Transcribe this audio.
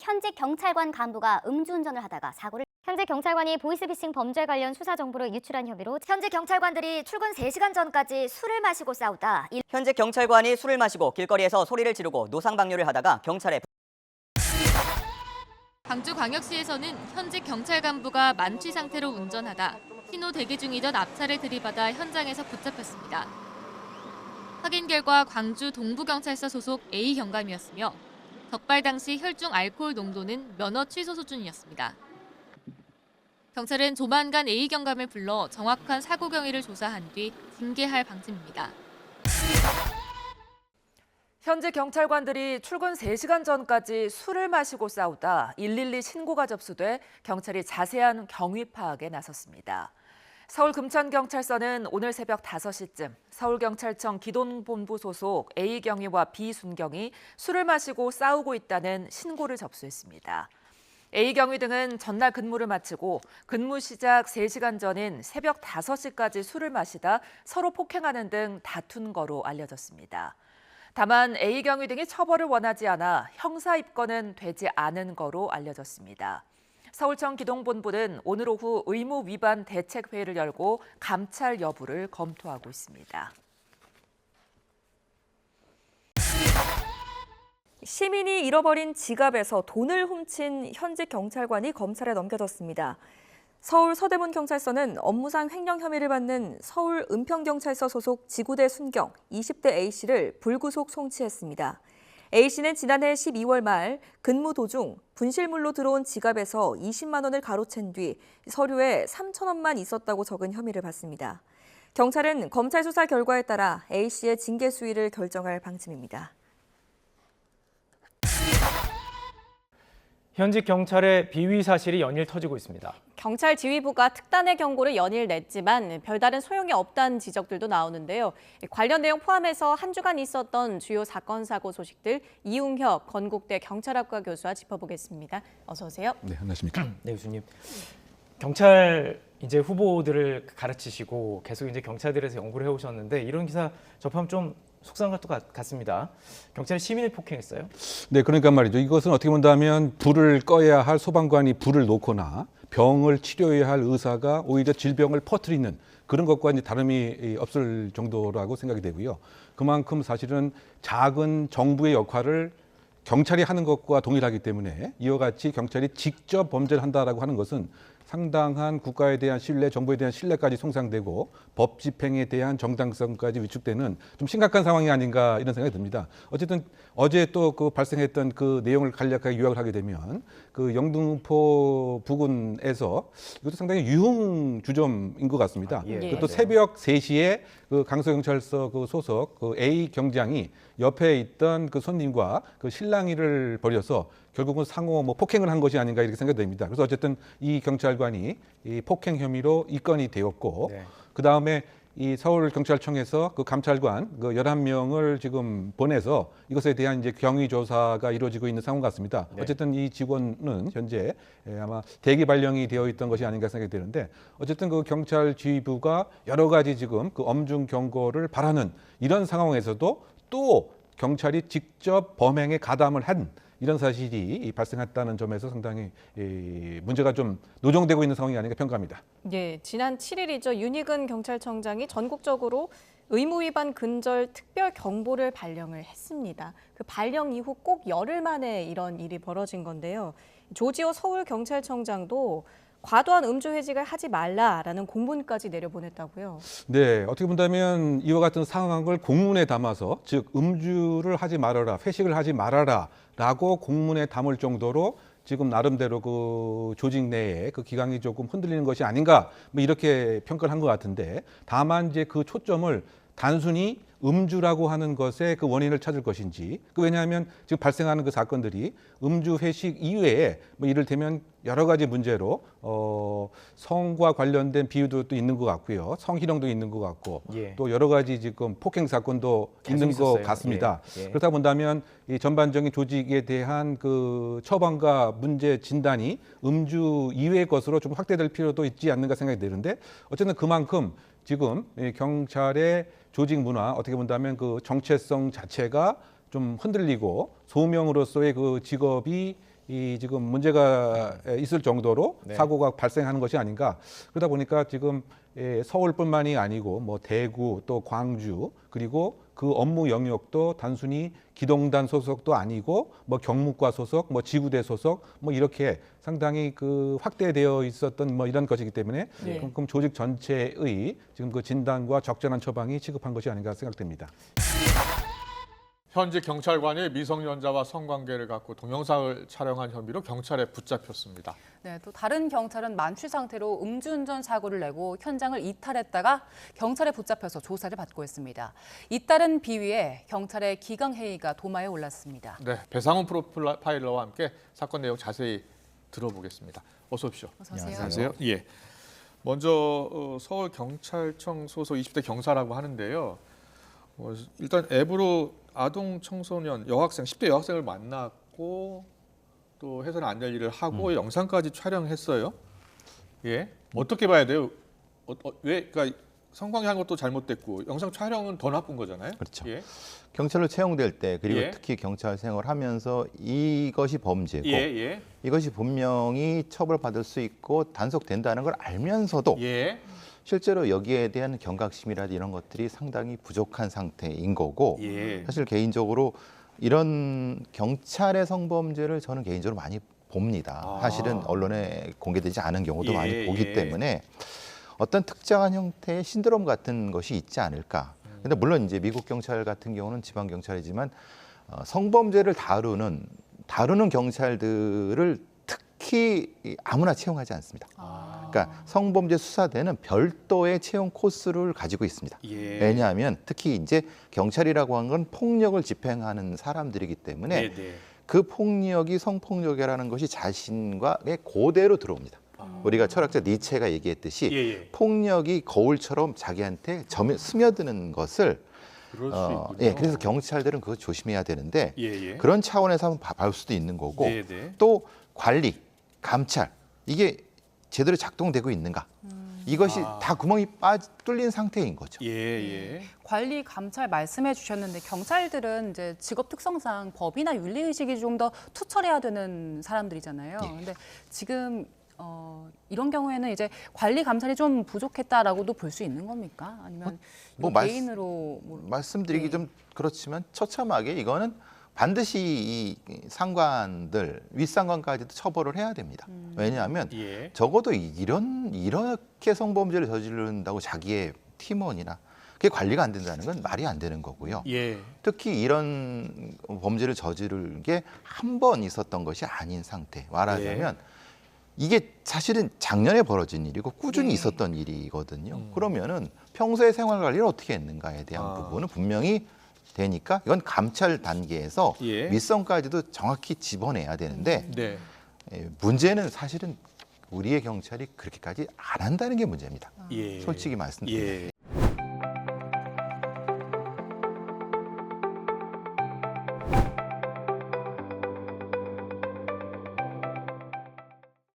현직 경찰관 간부가 음주운전을 하다가 사고를 현직 경찰관이 보이스피싱 범죄 관련 수사 정보를 유출한 혐의로 현직 경찰관들이 출근 3시간 전까지 술을 마시고 싸우다 현직 경찰관이 술을 마시고 길거리에서 소리를 지르고 노상방뇨를 하다가 경찰에 광주광역시에서는 현직 경찰 간부가 만취 상태로 운전하다 신호 대기 중이던 앞차를 들이받아 현장에서 붙잡혔습니다. 확인 결과 광주 동부경찰서 소속 A 경감이었으며 적발 당시 혈중 알코올 농도는 면허 취소 수준이었습니다. 경찰은 조만간 A 경감을 불러 정확한 사고 경위를 조사한 뒤 징계할 방침입니다. 현직 경찰관들이 출근 3시간 전까지 술을 마시고 싸우다 112 신고가 접수돼 경찰이 자세한 경위 파악에 나섰습니다. 서울 금천경찰서는 오늘 새벽 5시쯤 서울경찰청 기동본부 소속 A 경위와 B 순경이 술을 마시고 싸우고 있다는 신고를 접수했습니다. A 경위 등은 전날 근무를 마치고 근무 시작 3시간 전인 새벽 5시까지 술을 마시다 서로 폭행하는 등 다툰 거로 알려졌습니다. 다만 A 경위 등이 처벌을 원하지 않아 형사 입건은 되지 않은 거로 알려졌습니다. 서울청 기동본부는 오늘 오후 의무 위반 대책회의를 열고 감찰 여부를 검토하고 있습니다. 시민이 잃어버린 지갑에서 돈을 훔친 현직 경찰관이 검찰에 넘겨졌습니다. 서울 서대문경찰서는 업무상 횡령 혐의를 받는 서울 은평경찰서 소속 지구대 순경 20대 A씨를 불구속 송치했습니다. A씨는 지난해 12월 말 근무 도중 분실물로 들어온 지갑에서 20만 원을 가로챈 뒤 서류에 3천 원만 있었다고 적은 혐의를 받습니다. 경찰은 검찰 수사 결과에 따라 A씨의 징계 수위를 결정할 방침입니다. 현직 경찰의 비위 사실이 연일 터지고 있습니다. 경찰 지휘부가 특단의 경고를 연일 냈지만 별다른 소용이 없다는 지적들도 나오는데요. 관련 내용 포함해서 한 주간 있었던 주요 사건 사고 소식들 이웅혁 건국대 경찰학과 교수와 짚어보겠습니다. 어서 오세요. 네, 안녕하십니까? 네, 교수님. 경찰 이제 후보들을 가르치시고 계속 이제 경찰들에서 연구를 해오셨는데 이런 기사 접하면 좀 속상할 것 같습니다. 경찰이 시민을 폭행했어요? 네, 그러니까 말이죠. 이것은 어떻게 본다면 불을 꺼야 할 소방관이 불을 놓거나 병을 치료해야 할 의사가 오히려 질병을 퍼뜨리는 그런 것과 이제 다름이 없을 정도라고 생각이 되고요. 그만큼 사실은 작은 정부의 역할을 경찰이 하는 것과 동일하기 때문에 이와 같이 경찰이 직접 범죄를 한다라고 하는 것은 상당한 국가에 대한 신뢰, 정부에 대한 신뢰까지 손상되고 법 집행에 대한 정당성까지 위축되는 좀 심각한 상황이 아닌가 이런 생각이 듭니다. 어쨌든 어제 또 그 발생했던 그 내용을 간략하게 요약을 하게 되면 그 영등포 부근에서 이것도 상당히 유흥 주점인 것 같습니다. 또 새벽 3시에 그 강서경찰서 그 소속 그 A 경장이 옆에 있던 그 손님과 그 실랑이를 벌여서 결국은 상호 폭행을 한 것이 아닌가 이렇게 생각됩니다. 그래서 어쨌든 이 경찰관이 이 폭행 혐의로 입건이 되었고 그 다음에 이 서울경찰청에서 그 감찰관 그 11명을 지금 보내서 이것에 대한 이제 경위 조사가 이루어지고 있는 상황 같습니다. 어쨌든 이 직원은 현재 아마 대기 발령이 되어 있던 것이 아닌가 생각이 되는데 어쨌든 그 경찰 지휘부가 여러 가지 지금 그 엄중 경고를 바라는 이런 상황에서도 또 경찰이 직접 범행에 가담을 한 이런 사실이 발생했다는 점에서 상당히 문제가 좀 노정되고 있는 상황이 아닌가 평가합니다. 예, 지난 7일이죠. 윤희근 경찰청장이 전국적으로 의무 위반 근절 특별 경보를 발령을 했습니다. 그 발령 이후 꼭 열흘 만에 이런 일이 벌어진 건데요. 조지호 서울경찰청장도 과도한 음주 회식을 하지 말라라는 공문까지 내려보냈다고요. 네, 어떻게 본다면 이와 같은 상황을 공문에 담아서 즉 음주를 하지 말아라, 회식을 하지 말아라라고 공문에 담을 정도로 지금 나름대로 그 조직 내에 그 기강이 조금 흔들리는 것이 아닌가 뭐 이렇게 평가를 한 것 같은데 다만 이제 그 초점을 단순히 음주라고 하는 것의 그 원인을 찾을 것인지 왜냐하면 지금 발생하는 그 사건들이 음주 회식 이외에 뭐 이를테면 여러 가지 문제로 성과 관련된 비유도 또 있는 것 같고요. 성희롱도 있는 것 같고 또 여러 가지 지금 폭행 사건도 있는 것 같습니다. 그렇다 본다면 이 전반적인 조직에 대한 그 처방과 문제 진단이 음주 이외의 것으로 좀 확대될 필요도 있지 않는가 생각이 드는데 어쨌든 그만큼 지금 경찰의 조직 문화 어떻게 본다면 그 정체성 자체가 좀 흔들리고 소명으로서의 그 직업이 이 지금 문제가 있을 정도로 네. 사고가 발생하는 것이 아닌가. 그러다 보니까 지금 서울뿐만이 아니고 뭐 대구 또 광주 그리고 그 업무 영역도 단순히 기동단 소속도 아니고 뭐 경무과 소속, 뭐 지구대 소속 뭐 이렇게 상당히 그 확대되어 있었던 뭐 이런 것이기 때문에 그럼 조직 전체의 지금 그 진단과 적절한 처방이 시급한 것이 아닌가 생각됩니다. 현직 경찰관이 미성년자와 성관계를 갖고 동영상을 촬영한 혐의로 경찰에 붙잡혔습니다. 네, 또 다른 경찰은 만취 상태로 음주운전 사고를 내고 현장을 이탈했다가 경찰에 붙잡혀서 조사를 받고 있습니다. 잇따른 비위에 경찰의 기강회의가 도마에 올랐습니다. 네, 배상훈 프로파일러와 함께 사건 내용 자세히 들어보겠습니다. 어서 오십시오. 어서 오세요. 안녕하세요. 예. 먼저 서울경찰청 소속 20대 경사라고 하는데요. 일단 앱으로 아동 청소년 여학생 10대 여학생을 만났고 또 해서는 안 될 일을 하고 영상까지 촬영했어요. 예. 어떻게 봐야 돼요? 왜 그러니까 성관계한 것도 잘못됐고 영상 촬영은 더 나쁜 거잖아요. 그렇죠. 예. 경찰로 채용될 때 그리고 예. 특히 경찰 생활하면서 이것이 범죄고 예. 이것이 분명히 처벌받을 수 있고 단속된다는 걸 알면서도 예. 실제로 여기에 대한 경각심이라든지 이런 것들이 상당히 부족한 상태인 거고 예. 사실 개인적으로 이런 경찰의 성범죄를 저는 개인적으로 많이 봅니다. 사실은 언론에 공개되지 않은 경우도 많이 보기 때문에 어떤 특정한 형태의 신드롬 같은 것이 있지 않을까. 근데 물론 이제 미국 경찰 같은 경우는 지방 경찰이지만 성범죄를 다루는 경찰들을 특히 아무나 채용하지 않습니다. 그러니까 성범죄 수사대는 별도의 채용 코스를 가지고 있습니다. 예. 왜냐하면 특히 이제 경찰이라고 하는 건 폭력을 집행하는 사람들이기 때문에 그 폭력이 성폭력이라는 것이 자신과의 고대로 들어옵니다. 우리가 철학자 니체가 얘기했듯이 폭력이 거울처럼 자기한테 스며드는 것을 그럴 수 있군요. 그래서 경찰들은 그거 조심해야 되는데 예. 그런 차원에서 한번 봐볼 수도 있는 거고 네. 또 관리, 감찰 이게 제대로 작동되고 있는가 이것이 다 구멍이 뚫린 상태인 거죠. 예. 관리 감찰 말씀해 주셨는데 경찰들은 이제 직업 특성상 법이나 윤리 의식이 좀 더 투철해야 되는 사람들이잖아요. 근데 지금 이런 경우에는 이제 관리 감찰이 좀 부족했다라고도 볼 수 있는 겁니까? 아니면 개인으로 말씀드리기 좀 그렇지만 처참하게 이거는 반드시 이 상관들 윗상관까지도 처벌을 해야 됩니다. 왜냐하면 적어도 이렇게 성범죄를 저지른다고 자기의 팀원이나 그게 관리가 안 된다는 건 말이 안 되는 거고요. 특히 이런 범죄를 저지른 게 한 번 있었던 것이 아닌 상태. 말하자면 이게 사실은 작년에 벌어진 일이고 꾸준히 있었던 일이거든요. 그러면은 평소에 생활 관리를 어떻게 했는가에 대한 부분은 분명히 되니까 이건 감찰 단계에서 윗선까지도 정확히 집어내야 되는데 문제는 사실은 우리의 경찰이 그렇게까지 안 한다는 게 문제입니다. 솔직히 말씀드리면.